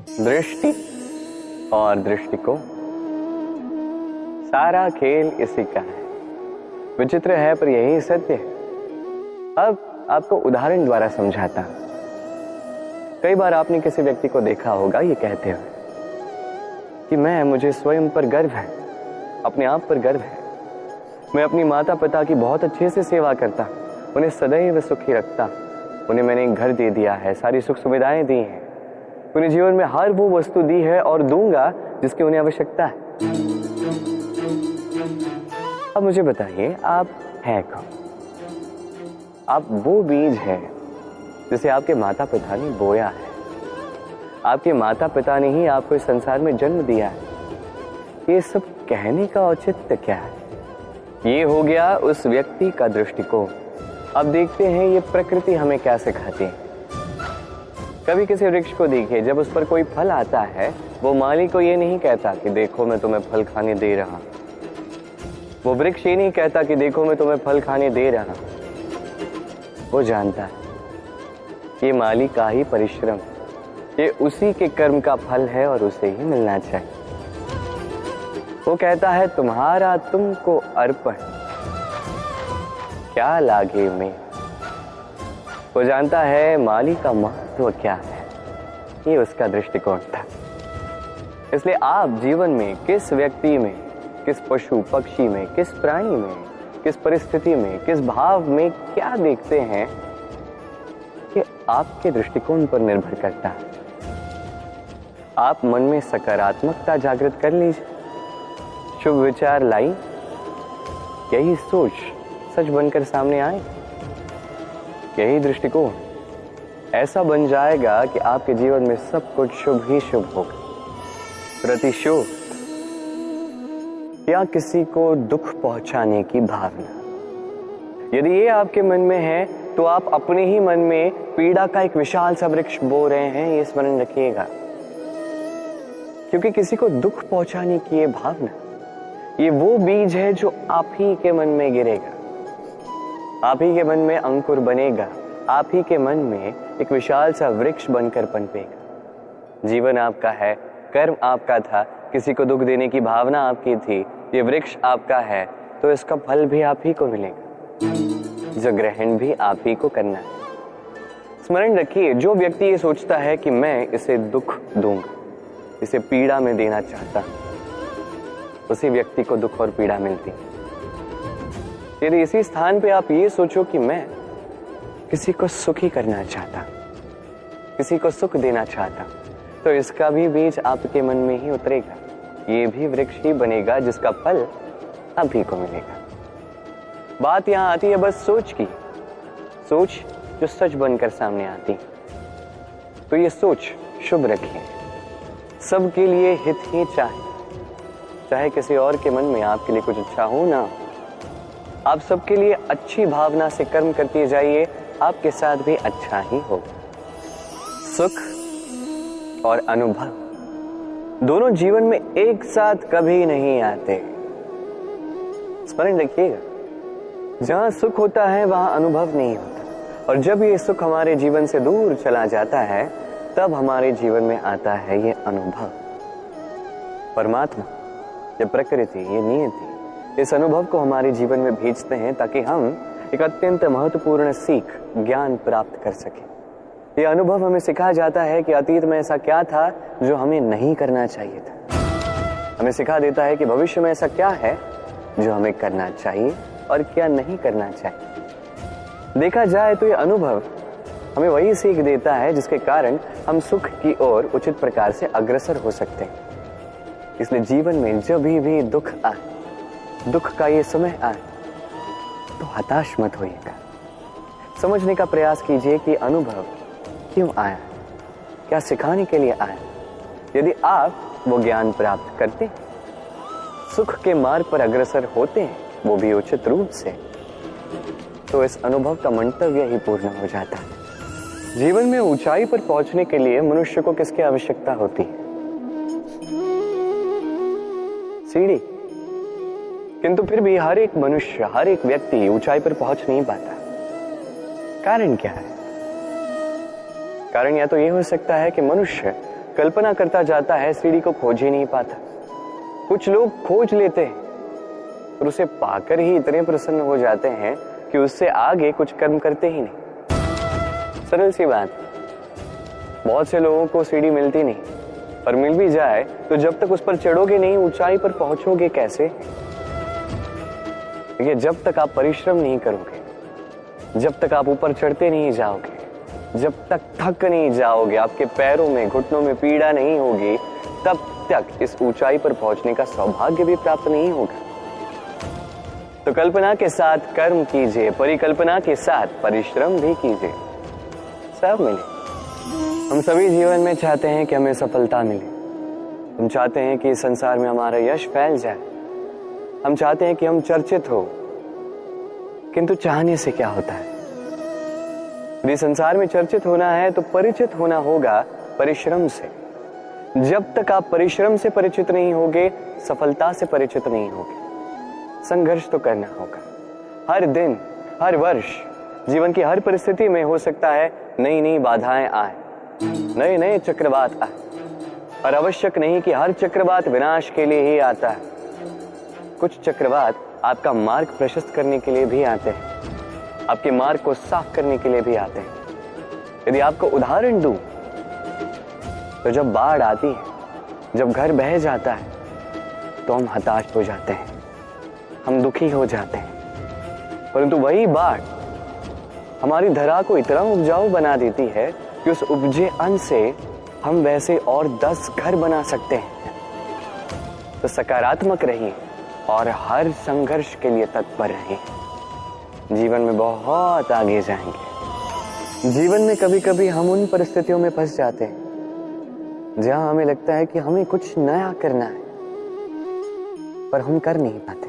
दृष्टि और दृष्टिकोण, सारा खेल इसी का है। विचित्र है पर यही सत्य है। अब आपको उदाहरण द्वारा समझाता हूं। कई बार आपने किसी व्यक्ति को देखा होगा ये कहते हुए कि मुझे स्वयं पर गर्व है, अपने आप पर गर्व है, मैं अपनी माता पिता की बहुत अच्छे से सेवा करता, उन्हें सदैव सुखी रखता, उन्हें मैंने एक घर दे दिया है, सारी सुख सुविधाएं दी हैं, उन्हें जीवन में हर वो वस्तु दी है और दूंगा जिसकी उन्हें आवश्यकता है। अब मुझे बताइए, आप हैं कौन? आप वो बीज है जिसे आपके माता पिता ने बोया है। आपके माता पिता ने ही आपको इस संसार में जन्म दिया है। ये सब कहने का औचित्य क्या है? ये हो गया उस व्यक्ति का दृष्टिकोण। अब देखते हैं ये प्रकृति हमें क्या सिखाती है। कभी किसी वृक्ष को देखिए, जब उस पर कोई फल आता है वो माली को ये नहीं कहता कि देखो मैं तुम्हें फल खाने दे रहा। वो वृक्ष ये नहीं कहता कि देखो मैं तुम्हें फल खाने दे रहा। वो जानता है ये माली का ही परिश्रम, ये उसी के कर्म का फल है और उसे ही मिलना चाहिए। वो कहता है तुम्हारा तुमको अर्पण, क्या लागे में। वो जानता है माली का महत्व क्या है। ये उसका दृष्टिकोण था। इसलिए आप जीवन में किस व्यक्ति में, किस पशु पक्षी में, किस प्राणी में, किस परिस्थिति में, किस भाव में क्या देखते हैं, कि आपके दृष्टिकोण पर निर्भर करता है। आप मन में सकारात्मकता जागृत कर लीजिए, शुभ विचार लाई, यही सोच सच बनकर सामने आए, यही दृष्टिकोण ऐसा बन जाएगा कि आपके जीवन में सब कुछ शुभ ही शुभ होगा। प्रतिशोध या किसी को दुख पहुंचाने की भावना, यदि ये आपके मन में है तो आप अपने ही मन में पीड़ा का एक विशाल सा वृक्ष बो रहे हैं, ये स्मरण रखिएगा। क्योंकि किसी को दुख पहुंचाने की ये भावना, ये वो बीज है जो आप ही के मन में गिरेगा, आप ही के मन में अंकुर बनेगा, आप ही के मन में एक विशाल सा वृक्ष बनकर पनपेगा। जीवन आपका है, कर्म आपका था, किसी को दुख देने की भावना आपकी थी, ये वृक्ष आपका है, तो इसका फल भी आप ही को मिलेगा, जो ग्रहण भी आप ही को करना है। स्मरण रखिए, जो व्यक्ति ये सोचता है कि मैं इसे दुख दूंगा, इसे पीड़ा में देना चाहता, उसी व्यक्ति को दुख और पीड़ा मिलती। यदि इसी स्थान पे आप ये सोचो कि मैं किसी को सुखी करना चाहता, किसी को सुख देना चाहता, तो इसका भी बीज आपके मन में ही उतरेगा, ये भी वृक्ष ही बनेगा जिसका फल आप ही को मिलेगा। बात यहां आती है बस सोच की, सोच जो सच बनकर सामने आती। तो ये सोच शुभ रखिए, सबके लिए हित ही चाहे किसी और के मन में आपके लिए कुछ अच्छा हो ना, आप सबके लिए अच्छी भावना से कर्म करते जाइए, आपके साथ भी अच्छा ही होगा। सुख और अनुभव दोनों जीवन में एक साथ कभी नहीं आते, स्मरण रखिएगा। जहां सुख होता है वहां अनुभव नहीं होता, और जब ये सुख हमारे जीवन से दूर चला जाता है तब हमारे जीवन में आता है ये अनुभव। परमात्मा, ये प्रकृति, ये नियति इस अनुभव को हमारे जीवन में भेजते हैं ताकि हम एक अत्यंत महत्वपूर्ण सीख, ज्ञान प्राप्त कर सकें। ये अनुभव हमें सिखाया जाता है कि अतीत में ऐसा क्या था जो हमें नहीं करना चाहिए था। हमें सिखा देता है कि भविष्य में ऐसा क्या है जो हमें करना चाहिए और क्या नहीं करना चाहिए। देखा जाए तो ये अनुभव हमें वही सीख देता है जिसके कारण हम सुख की ओर उचित प्रकार से अग्रसर हो सकते हैं। इसलिए जीवन में जब भी दुख आए, दुख का ये समय आए, तो हताश मत होइएगा। समझने का प्रयास कीजिए कि अनुभव क्यों आया, क्या सिखाने के लिए आया। यदि आप वो ज्ञान प्राप्त करते, सुख के मार्ग पर अग्रसर होते हैं, वो भी उचित रूप से, तो इस अनुभव का मंतव्य ही पूर्ण हो जाता है। जीवन में ऊंचाई पर पहुंचने के लिए मनुष्य को किसकी आवश्यकता होती है? सीढ़ी। किंतु फिर भी हर एक मनुष्य, हर एक व्यक्ति ऊंचाई पर पहुंच नहीं पाता। कारण क्या है? कारण या तो यह हो सकता है कि मनुष्य कल्पना करता जाता है सीढ़ी को खोज ही नहीं पाता। कुछ लोग खोज लेते हैं और उसे पाकर ही इतने प्रसन्न हो जाते हैं कि उससे आगे कुछ कर्म करते ही नहीं। सरल सी बात, बहुत से लोगों को सीढ़ी मिलती नहीं, और मिल भी जाए तो जब तक उस पर चढ़ोगे नहीं ऊंचाई पर पहुंचोगे कैसे? देखिए, जब तक आप परिश्रम नहीं करोगे, जब तक आप ऊपर चढ़ते नहीं जाओगे, जब तक थक नहीं जाओगे, आपके पैरों में घुटनों में पीड़ा नहीं होगी, तब तक इस ऊंचाई पर पहुंचने का सौभाग्य भी प्राप्त नहीं होगा। तो कल्पना के साथ कर्म कीजिए, परिकल्पना के साथ परिश्रम भी कीजिए, सब मिले। हम सभी जीवन में चाहते हैं कि हमें सफलता मिले, हम चाहते हैं कि इस संसार में हमारा यश फैल जाए, हम चाहते हैं कि हम चर्चित हो, किंतु चाहने से क्या होता है? यदि संसार में चर्चित होना है तो परिचित होना होगा परिश्रम से। जब तक आप परिश्रम से परिचित नहीं होगे, सफलता से परिचित नहीं होगे। संघर्ष तो करना होगा, हर दिन, हर वर्ष, जीवन की हर परिस्थिति में हो सकता है नई नई बाधाएं आए, नए नए चक्रवात आए, और आवश्यक नहीं कि हर चक्रवात विनाश के लिए ही आता है। कुछ चक्रवात आपका मार्ग प्रशस्त करने के लिए भी आते हैं, आपके मार्ग को साफ करने के लिए भी आते हैं। यदि आपको उदाहरण दूं तो जब बाढ़ आती है, जब घर बह जाता है, तो हम हताश हो जाते हैं, हम दुखी हो जाते हैं, परंतु वही बाढ़ हमारी धरा को इतना उपजाऊ बना देती है कि उस उपजे अन्न से हम वैसे और 10 घर बना सकते हैं। तो सकारात्मक रहिए और हर संघर्ष के लिए तत्पर रहिए, जीवन में बहुत आगे जाएंगे। जीवन में कभी कभी हम उन परिस्थितियों में फंस जाते हैं जहां हमें लगता है कि हमें कुछ नया करना है, पर हम कर नहीं पाते,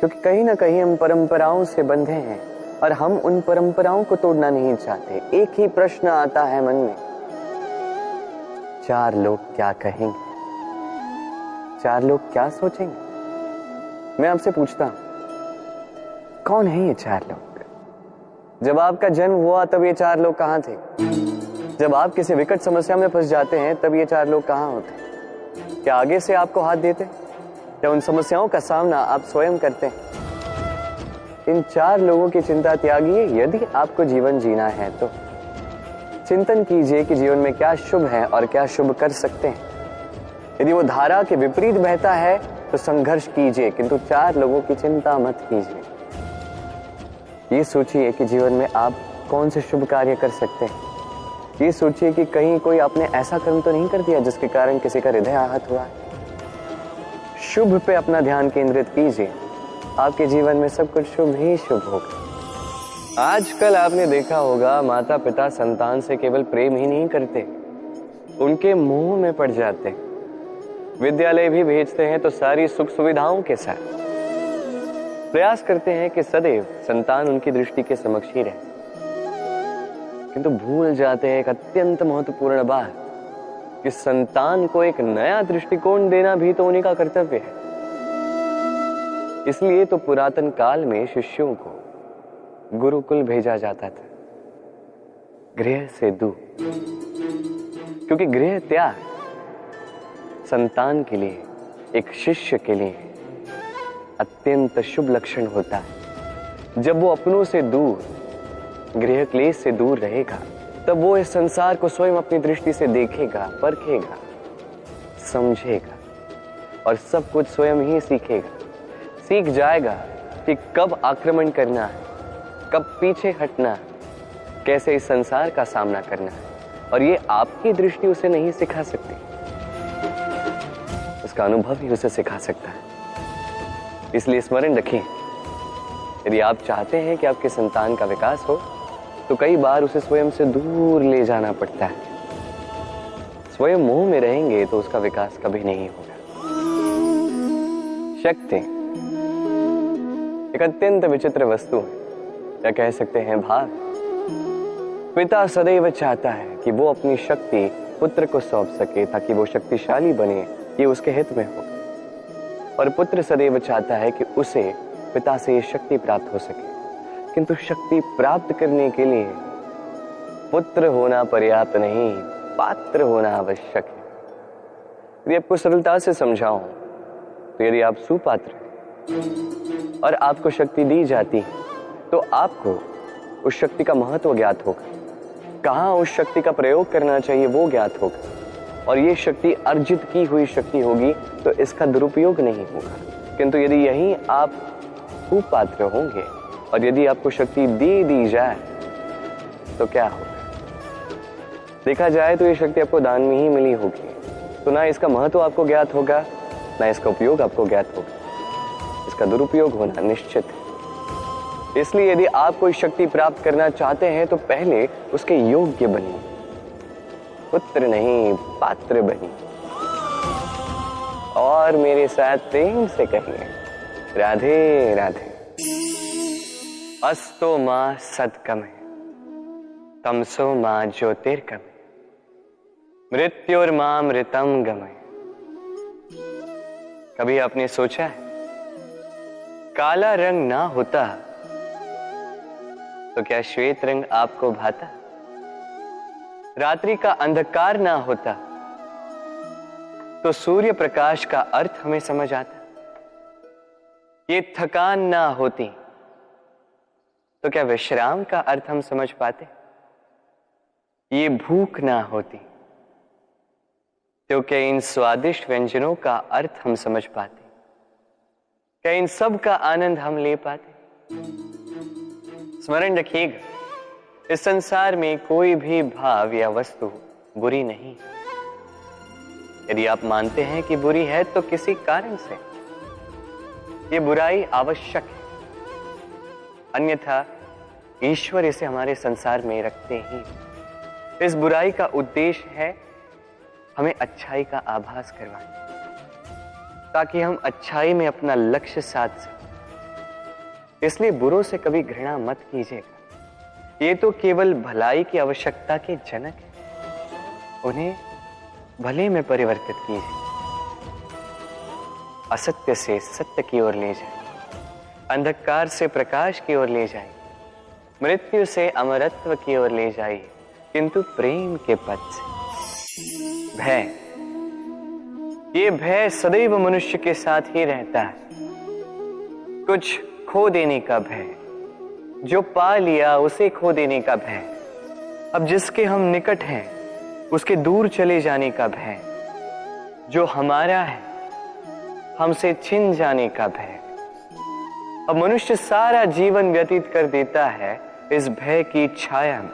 क्योंकि कहीं ना कहीं हम परंपराओं से बंधे हैं और हम उन परंपराओं को तोड़ना नहीं चाहते। एक ही प्रश्न आता है मन में, 4 लोग क्या कहेंगे, 4 लोग क्या सोचेंगे? मैं आपसे पूछता हूं, कौन है ये 4 लोग? जब आपका जन्म हुआ तब ये 4 लोग कहां थे? जब आप किसी विकट समस्या में फंस जाते हैं तब ये 4 लोग कहां होते? क्या आगे से आपको हाथ देते? या उन समस्याओं का सामना आप स्वयं करते हैं? इन 4 लोगों की चिंता त्यागिए। यदि आपको जीवन जीना है तो चिंतन कीजिए कि जीवन में क्या शुभ है और क्या शुभ कर सकते हैं। यदि वो धारा के विपरीत बहता है तो संघर्ष कीजिए, किंतु 4 लोगों की चिंता मत कीजिए। ये सोचिए कि जीवन में आप कौन से शुभ कार्य कर सकते हैं। ये सोचिए कि कहीं कोई आपने ऐसा कर्म तो नहीं कर दिया जिसके कारण किसी का हृदय आहत हुआ है। शुभ पे अपना ध्यान केंद्रित कीजिए, आपके जीवन में सब कुछ शुभ ही शुभ होगा। आजकल आपने देखा होगा, माता पिता संतान से केवल प्रेम ही नहीं करते, उनके मोह में पड़ जाते हैं। विद्यालय भी भेजते हैं तो सारी सुख सुविधाओं के साथ प्रयास करते हैं कि सदैव संतान उनकी दृष्टि के समक्ष ही रहे, किंतु भूल जाते हैं एक अत्यंत महत्वपूर्ण बात कि संतान को एक नया दृष्टिकोण देना भी तो उन्हीं का कर्तव्य है। इसलिए तो पुरातन काल में शिष्यों को गुरुकुल भेजा जाता था, गृह से दूर, क्योंकि गृह त्याग संतान के लिए, एक शिष्य के लिए अत्यंत शुभ लक्षण होता है। जब वो अपनों से दूर, गृह क्लेश से दूर रहेगा, तब वो इस संसार को स्वयं अपनी दृष्टि से देखेगा, परखेगा, समझेगा और सब कुछ स्वयं ही सीखेगा। सीख जाएगा कि कब आक्रमण करना है, कब पीछे हटना है, कैसे इस संसार का सामना करना है, और ये आपकी दृष्टि उसे नहीं सिखा सकती, उसका अनुभव ही उसे सिखा सकता है। इसलिए स्मरण रखें, यदि आप चाहते हैं कि आपके संतान का विकास हो तो कई बार उसे स्वयं से दूर ले जाना पड़ता है। स्वयं मोह में रहेंगे तो उसका विकास कभी नहीं होगा। शक्ति एक अत्यंत विचित्र वस्तु है, या कह सकते हैं भाव। पिता सदैव चाहता है कि वो अपनी शक्ति पुत्र को सौंप सके ताकि वो शक्तिशाली बने, ये उसके हित में हो, और पुत्र सदैव चाहता है कि उसे पिता से ये शक्ति प्राप्त हो सके। किंतु शक्ति प्राप्त करने के लिए पुत्र होना पर्याप्त नहीं, पात्र होना आवश्यक है। यदि आपको सरलता से समझाऊं तो यदि आप सुपात्र हैं और आपको शक्ति दी जाती है तो आपको उस शक्ति का महत्व ज्ञात होगा, कहां उस शक्ति का प्रयोग करना चाहिए वो ज्ञात होगा, और ये शक्ति अर्जित की हुई शक्ति होगी तो इसका दुरुपयोग नहीं होगा। किंतु यदि यही आप कुपात्र होंगे और यदि आपको शक्ति दे दी जाए तो क्या होगा? देखा जाए तो ये शक्ति आपको दान में ही मिली होगी, तो ना इसका महत्व आपको ज्ञात होगा, ना इसका उपयोग आपको ज्ञात होगा। इसका दुरुपयोग होना निश्चित है। इसलिए यदि आप कोई शक्ति प्राप्त करना चाहते हैं तो पहले उसके योग्य बनिए, पुत्र नहीं पात्र बनिए। और मेरे साथ प्रेम से कहिए, राधे राधे। अस्तो मां सद्गमय, तमसो मां ज्योतिर्गमय, मृत्युर्मामृतम गमय। कभी आपने सोचा है काला रंग ना होता तो क्या श्वेत रंग आपको भाता? रात्रि का अंधकार ना होता तो सूर्य प्रकाश का अर्थ हमें समझ आता? ये थकान ना होती तो क्या विश्राम का अर्थ हम समझ पाते? ये भूख ना होती तो क्या इन स्वादिष्ट व्यंजनों का अर्थ हम समझ पाते? क्या इन सब का आनंद हम ले पाते? स्मरण रखिएगा, इस संसार में कोई भी भाव या वस्तु बुरी नहीं। यदि आप मानते हैं कि बुरी है तो किसी कारण से ये बुराई आवश्यक है, अन्यथा ईश्वर इसे हमारे संसार में रखते ही। इस बुराई का उद्देश्य है हमें अच्छाई का आभास करवाना, ताकि हम अच्छाई में अपना लक्ष्य साध सकें। इसलिए बुरों से कभी घृणा मत कीजिएगा, ये तो केवल भलाई की आवश्यकता के जनक है, उन्हें भले में परिवर्तित कीजिए। असत्य से सत्य की ओर ले जाए, अंधकार से प्रकाश की ओर ले जाए, मृत्यु से अमरत्व की ओर ले जाइए, किंतु प्रेम के पथ से। भय, ये भय सदैव मनुष्य के साथ ही रहता है। कुछ खो देने का भय, जो पा लिया उसे खो देने का भय, अब जिसके हम निकट हैं उसके दूर चले जाने का भय, जो हमारा है हमसे छिन जाने का भय। अब मनुष्य सारा जीवन व्यतीत कर देता है इस भय की छाया में।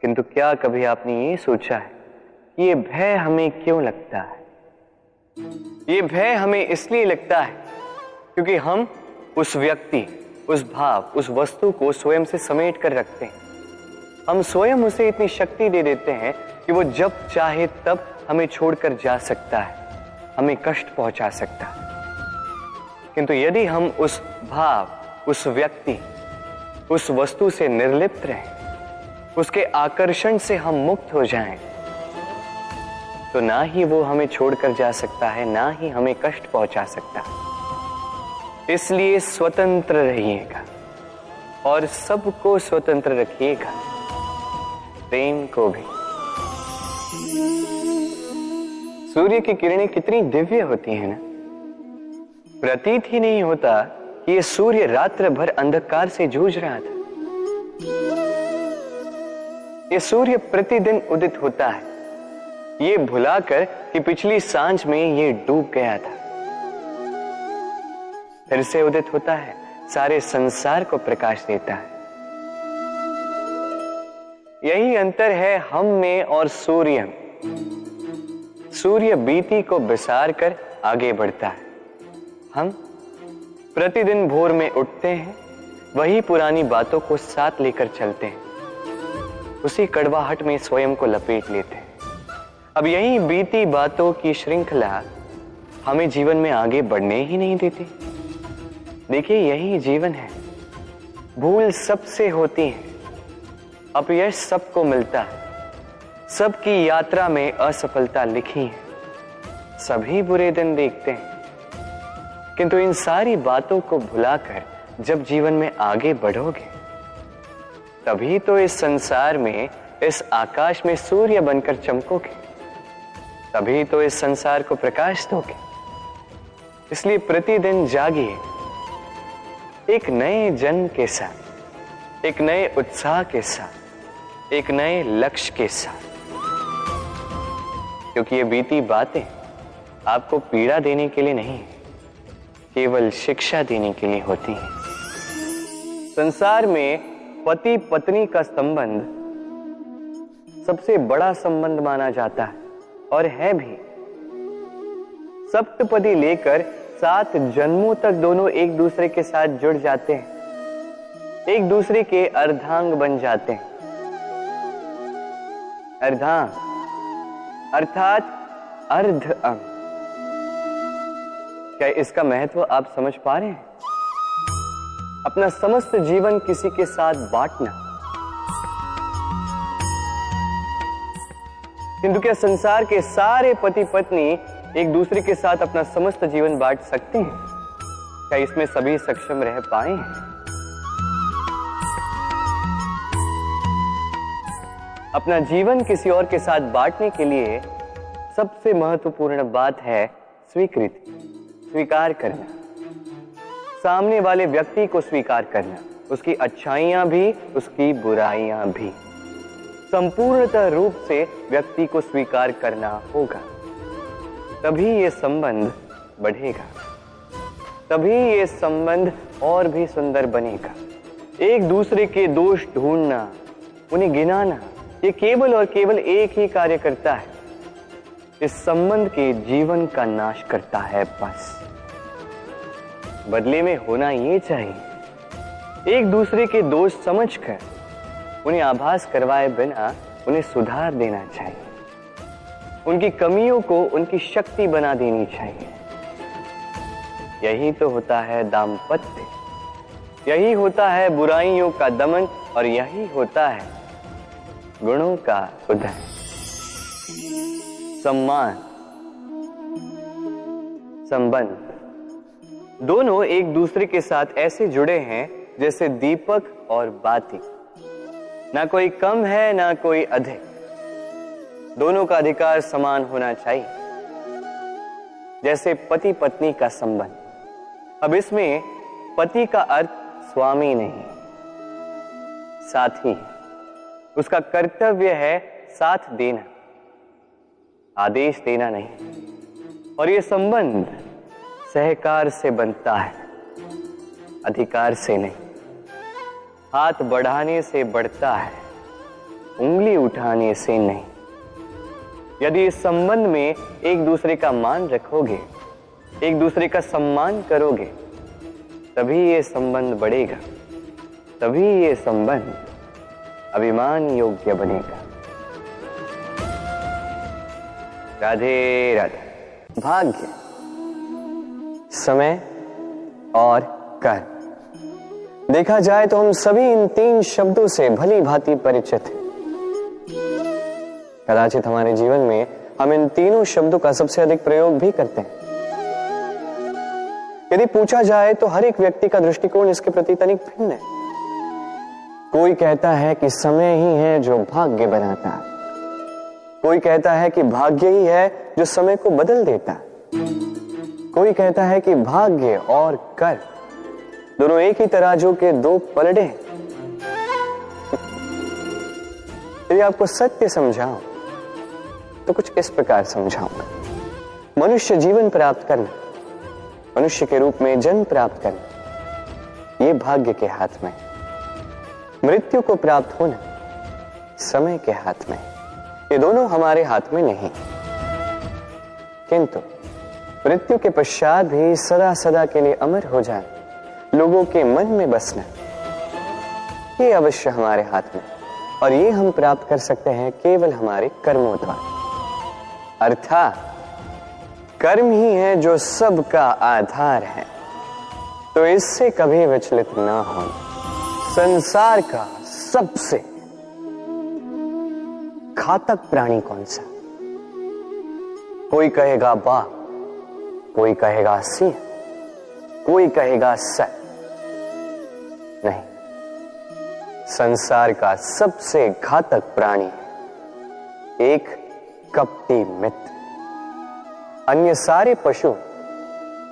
किंतु क्या कभी आपने ये सोचा है कि ये भय हमें क्यों लगता है? ये भय हमें इसलिए लगता है क्योंकि हम उस व्यक्ति, उस भाव, उस वस्तु को स्वयं से समेट कर रखते हैं। हम स्वयं उसे इतनी शक्ति दे देते हैं कि वो जब चाहे तब हमें छोड़कर जा सकता है, हमें कष्ट पहुंचा सकता है। किंतु यदि हम उस भाव, उस व्यक्ति, उस वस्तु से निर्लिप्त रहें, उसके आकर्षण से हम मुक्त हो जाएं, तो ना ही वो हमें छोड़कर जा सकता है, ना ही हमें कष्ट पहुंचा सकता है। इसलिए स्वतंत्र रहिएगा और सबको स्वतंत्र रखिएगा, प्रेम को भी। सूर्य की किरणें कितनी दिव्य होती हैं ना, प्रतीत ही नहीं होता कि ये सूर्य रात्र भर अंधकार से जूझ रहा था। ये सूर्य प्रतिदिन उदित होता है, ये भुलाकर कि पिछली सांझ में ये डूब गया था, फिर से उदित होता है, सारे संसार को प्रकाश देता है। यही अंतर है हम में और सूर्य में। सूर्य बीती को बिसार कर आगे बढ़ता है, हम प्रतिदिन भोर में उठते हैं, वही पुरानी बातों को साथ लेकर चलते हैं, उसी कड़वाहट में स्वयं को लपेट लेते हैं। अब यही बीती बातों की श्रृंखला हमें जीवन में आगे बढ़ने ही नहीं देती। देखिए, यही जीवन है। भूल सबसे होती है, अपयश सबको मिलता है, सबकी यात्रा में असफलता लिखी है, सभी बुरे दिन देखते हैं। किंतु इन सारी बातों को भुलाकर जब जीवन में आगे बढ़ोगे, तभी तो इस संसार में इस आकाश में सूर्य बनकर चमकोगे, तभी तो इस संसार को प्रकाश दोगे। इसलिए प्रतिदिन जागिए, एक नए जन्म के साथ, एक नए उत्साह के साथ, एक नए लक्ष्य के साथ, क्योंकि ये बीती बातें आपको पीड़ा देने के लिए नहीं, केवल शिक्षा देने के लिए होती हैं। संसार में पति पत्नी का संबंध सबसे बड़ा संबंध माना जाता है और है भी। सप्तपदी लेकर 7 जन्मों तक दोनों एक दूसरे के साथ जुड़ जाते हैं, एक दूसरे के अर्धांग बन जाते हैं। अर्धांग अर्थात अर्ध अंग। क्या इसका महत्व आप समझ पा रहे हैं? अपना समस्त जीवन किसी के साथ बांटना। किंतु क्या संसार के सारे पति पत्नी एक दूसरे के साथ अपना समस्त जीवन बांट सकते हैं? क्या इसमें सभी सक्षम रह पाए हैं? अपना जीवन किसी और के साथ बांटने के लिए सबसे महत्वपूर्ण बात है स्वीकृति, स्वीकार करना। सामने वाले व्यक्ति को स्वीकार करना, उसकी अच्छाइयां भी, उसकी बुराइयां भी। संपूर्णतः रूप से व्यक्ति को स्वीकार करना होगा, तभी ये संबंध बढ़ेगा, तभी ये संबंध और भी सुंदर बनेगा। एक दूसरे के दोष ढूंढना, उन्हें गिनाना, ये केवल और केवल एक ही कार्य करता है, इस संबंध के जीवन का नाश करता है। बस बदले में होना ये चाहिए, एक दूसरे के दोष समझकर उन्हें आभास करवाए बिना उन्हें सुधार देना चाहिए, उनकी कमियों को उनकी शक्ति बना देनी चाहिए। यही तो होता है दाम्पत्य, यही होता है बुराइयों का दमन, और यही होता है गुणों का उदय। सम्मान, संबंध दोनों एक दूसरे के साथ ऐसे जुड़े हैं जैसे दीपक और बाती। ना कोई कम है ना कोई अधिक, दोनों का अधिकार समान होना चाहिए, जैसे पति पत्नी का संबंध। अब इसमें पति का अर्थ स्वामी नहीं, साथी। उसका कर्तव्य है साथ देना, आदेश देना नहीं। और यह संबंध सहकार से बनता है, अधिकार से नहीं। हाथ बढ़ाने से बढ़ता है, उंगली उठाने से नहीं। यदि इस संबंध में एक दूसरे का मान रखोगे, एक दूसरे का सम्मान करोगे, तभी ये संबंध बढ़ेगा, तभी ये संबंध अभिमान योग्य बनेगा। राधे राधे। भाग्य, समय और कर्म। देखा जाए तो हम सभी इन 3 शब्दों से भली भांति परिचित हैं। कदाचित हमारे जीवन में हम इन तीनों शब्दों का सबसे अधिक प्रयोग भी करते हैं। यदि पूछा जाए तो हर एक व्यक्ति का दृष्टिकोण इसके प्रति तनिक भिन्न है। कोई कहता है कि समय ही है जो भाग्य बनाता है, कोई कहता है कि भाग्य ही है जो समय को बदल देता है, कोई कहता है कि भाग्य और कर दोनों एक ही तराजू के 2 पलड़े हैं। यदि आपको सत्य समझाऊं तो कुछ इस प्रकार समझाऊंगा। मनुष्य जीवन प्राप्त करना, मनुष्य के रूप में जन्म प्राप्त करना, ये भाग्य के हाथ में। मृत्यु को प्राप्त होना समय के हाथ में। ये दोनों हमारे हाथ में नहीं, किंतु मृत्यु के पश्चात भी सदा सदा के लिए अमर हो जाए, लोगों के मन में बसना, ये अवश्य हमारे हाथ में। और ये हम प्राप्त कर सकते हैं केवल हमारे कर्मों द्वारा। अर्थात कर्म ही है जो सबका आधार है, तो इससे कभी विचलित ना हो। संसार का सबसे घातक प्राणी कौन सा? कोई कहेगा बाघ, कोई कहेगा सिंह, कोई कहेगा सर। नहीं, संसार का सबसे घातक प्राणी एक कपटी मित्र। अन्य सारे पशु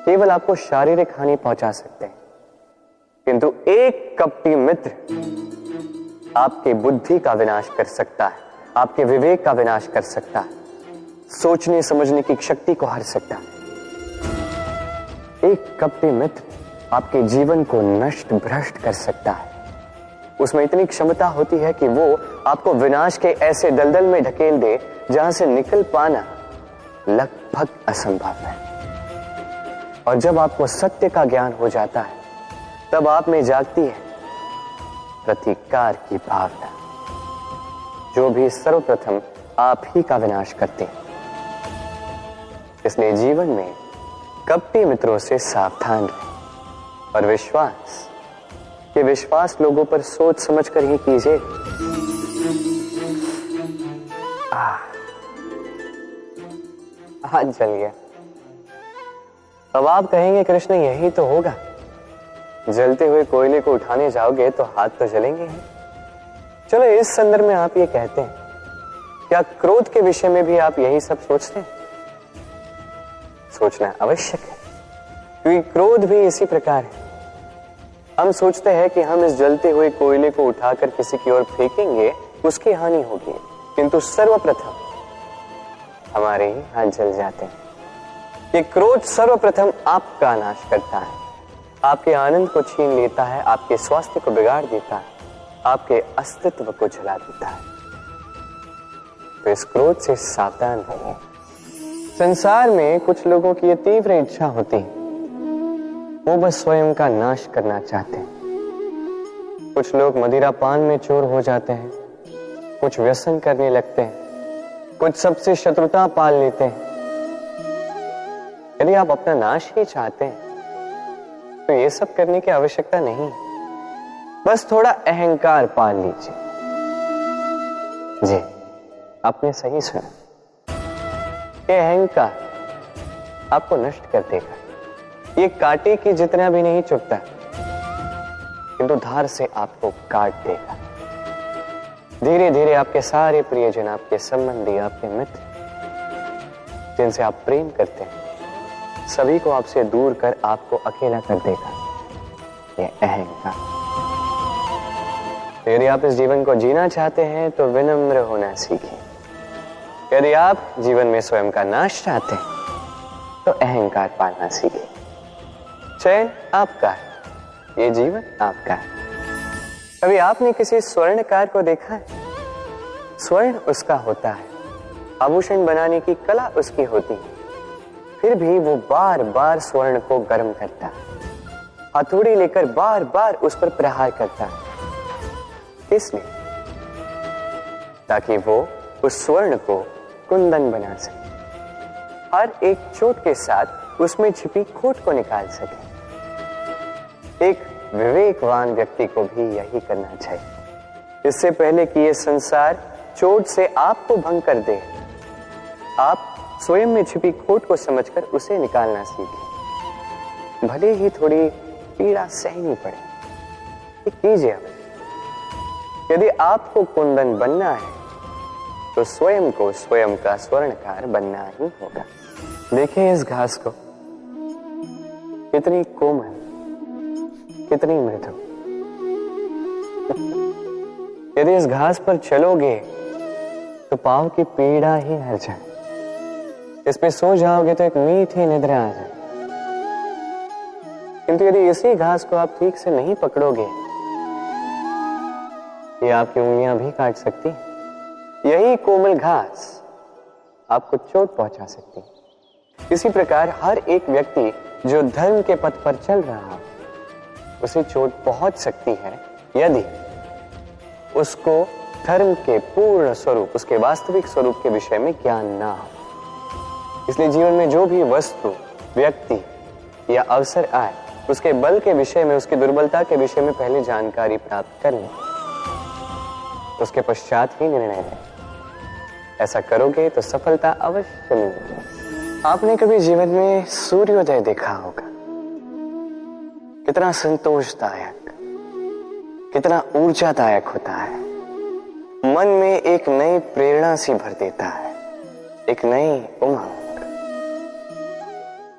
केवल आपको शारीरिक हानि पहुंचा सकते हैं, किंतु एक कपटी मित्र आपकी बुद्धि का विनाश कर सकता है, आपके विवेक का विनाश कर सकता है, सोचने समझने की शक्ति को हर सकता है। एक कपटी मित्र आपके जीवन को नष्ट भ्रष्ट कर सकता है। उसमें इतनी क्षमता होती है कि वो आपको विनाश के ऐसे दलदल में ढकेल दे जहां से निकल पाना लगभग असंभव है। और जब आपको सत्य का ज्ञान हो जाता है, तब आप में जागती है प्रतिकार की भावना, जो भी सर्वप्रथम आप ही का विनाश करते हैं। इसलिए जीवन में कपटी मित्रों से सावधान रहें और विश्वास लोगों पर सोच समझ कर ही कीजिए। हाथ जल गया। अब आप कहेंगे कृष्ण यही तो होगा, जलते हुए कोयले को उठाने जाओगे तो हाथ तो जलेंगे ही। चलो इस संदर्भ में आप ये कहते हैं, क्या क्रोध के विषय में भी आप यही सब सोचते हैं? सोचना आवश्यक है, क्योंकि क्रोध भी इसी प्रकार है। हम सोचते हैं कि हम इस जलते हुए कोयले को उठाकर किसी की ओर फेंकेंगे, उसकी हानि होगी, किंतु सर्वप्रथम हमारे ही हाथ जल जाते हैं। ये क्रोध सर्वप्रथम आपका नाश करता है, आपके आनंद को छीन लेता है, आपके स्वास्थ्य को बिगाड़ देता है, आपके अस्तित्व को जला देता है। तो इस क्रोध से सावधान रहिए। संसार में कुछ लोगों की ये तीव्र इच्छा होती है, वो बस स्वयं का नाश करना चाहते हैं। कुछ लोग मदिरा पान में चोर हो जाते हैं, कुछ व्यसन करने लगते हैं, कुछ सबसे शत्रुता पाल लेते हैं। यदि आप अपना नाश ही चाहते हैं तो ये सब करने की आवश्यकता नहीं है, बस थोड़ा अहंकार पाल लीजिए। जी, आपने सही सुना, ये अहंकार आपको नष्ट कर देगा। ये कांटे की जितना भी नहीं चुभता, किंतु धार से आपको काट देगा। धीरे धीरे आपके सारे प्रियजन, आपके संबंधी, आपके मित्र, जिनसे आप प्रेम करते हैं, सभी को आपसे दूर कर आपको अकेला कर देगा ये अहंकार। तो यदि आप इस जीवन को जीना चाहते हैं तो विनम्र होना सीखिए। यदि आप जीवन में स्वयं का नाश चाहते हैं तो अहंकार पालना सीखिए। चयन आपका है, ये जीवन आपका है। कभी आपने किसी स्वर्णकार को देखा है? स्वर्ण उसका होता है, आभूषण बनाने की कला उसकी होती है, फिर भी वो बार बार स्वर्ण को गर्म करता है, हथौड़ी लेकर बार बार उस पर प्रहार करता है। इसलिए ताकि वो उस स्वर्ण को कुंदन बना सके, हर एक चोट के साथ उसमें छिपी खोट को निकाल सके। एक विवेकवान व्यक्ति को भी यही करना चाहिए। इससे पहले कि ये संसार चोट से आपको भंग कर दे, आप स्वयं में छिपी खोट को समझकर उसे निकालना सीखें। भले ही थोड़ी पीड़ा सहनी पड़े, ये कीजिए अवश्य। यदि आपको कुंदन बनना है तो स्वयं को स्वयं का स्वर्णकार बनना ही होगा। देखिए इस घास को, कितनी कोमल, कितनी मृदु। यदि इस घास पर चलोगे तो पांव की पीड़ा ही हर जाए। इस पे सो जाओगे तो एक मीठी निद्रा आ जाए। किंतु यदि इसी घास को आप ठीक से नहीं पकड़ोगे, ये आपकी उंगलियां भी काट सकती है। यही कोमल घास आपको चोट पहुंचा सकती है। इसी प्रकार हर एक व्यक्ति जो धर्म के पथ पर चल रहा हो, उसे चोट पहुंच सकती है यदि उसको धर्म के पूर्ण स्वरूप, उसके वास्तविक स्वरूप के विषय में ज्ञान ना हो। इसलिए जीवन में जो भी वस्तु, व्यक्ति या अवसर आए, उसके बल के विषय में, उसकी दुर्बलता के विषय में पहले जानकारी प्राप्त कर लें, उसके पश्चात ही निर्णय लें। ऐसा करोगे तो सफलता अवश्य मिलेगी। आपने कभी जीवन में सूर्योदय देखा होगा? कितना संतोषदायक, कितना ऊर्जादायक होता है। मन में एक नई प्रेरणा सी भर देता है, एक नई उमंग।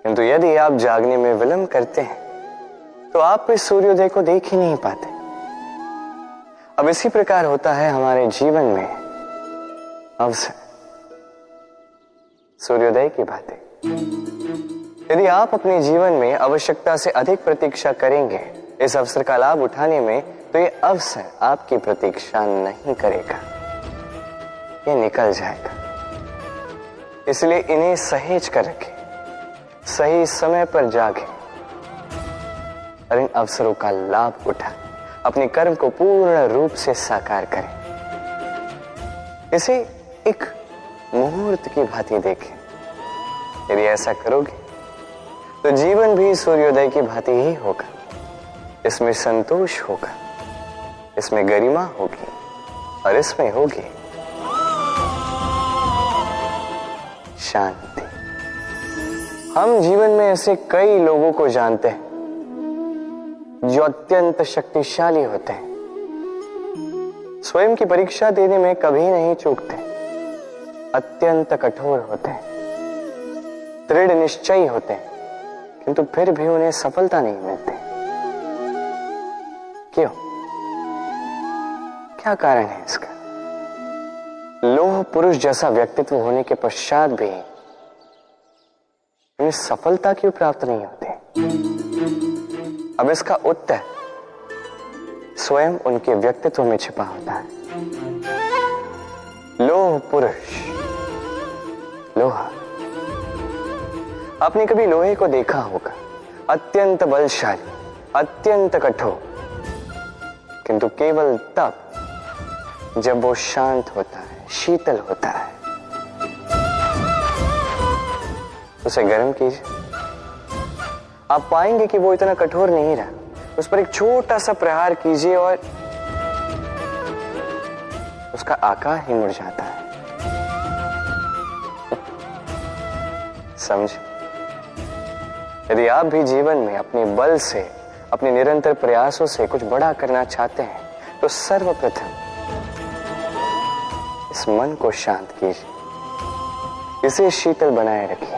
किंतु यदि आप जागने में विलंब करते हैं तो आप इस सूर्योदय को देख ही नहीं पाते। अब इसी प्रकार होता है हमारे जीवन में अवसर, सूर्योदय की बातें। यदि आप अपने जीवन में आवश्यकता से अधिक प्रतीक्षा करेंगे इस अवसर का लाभ उठाने में, तो ये अवसर आपकी प्रतीक्षा नहीं करेगा, ये निकल जाएगा। इसलिए इन्हें सहेज कर रखें, सही समय पर जागें और इन अवसरों का लाभ उठाएं, अपने कर्म को पूर्ण रूप से साकार करें। इसे एक मुहूर्त की भांति देखें। यदि ऐसा करोगे तो जीवन भी सूर्योदय की भांति ही होगा। इसमें संतोष होगा, इसमें गरिमा होगी और इसमें होगी शांति। हम जीवन में ऐसे कई लोगों को जानते हैं जो अत्यंत शक्तिशाली होते हैं, स्वयं की परीक्षा देने में कभी नहीं चूकते, अत्यंत कठोर होते हैं, दृढ़ निश्चयी होते हैं, किंतु फिर भी उन्हें सफलता नहीं मिलती। क्यों? क्या कारण है इसका? लौह पुरुष जैसा व्यक्तित्व होने के पश्चात भी उन्हें सफलता क्यों प्राप्त नहीं होती? अब इसका उत्तर स्वयं उनके व्यक्तित्व में छिपा होता है। लौह पुरुष, लोहा। आपने कभी लोहे को देखा होगा, अत्यंत बलशाली, अत्यंत कठोर, किंतु केवल तब जब वो शांत होता है, शीतल होता है। उसे गर्म कीजिए, आप पाएंगे कि वो इतना कठोर नहीं रहा। उस पर एक छोटा सा प्रहार कीजिए और उसका आकार ही मुड़ जाता है। समझे? यदि आप भी जीवन में अपने बल से, अपने निरंतर प्रयासों से कुछ बड़ा करना चाहते हैं, तो सर्वप्रथम इस मन को शांत कीजिए, इसे शीतल बनाए रखिए।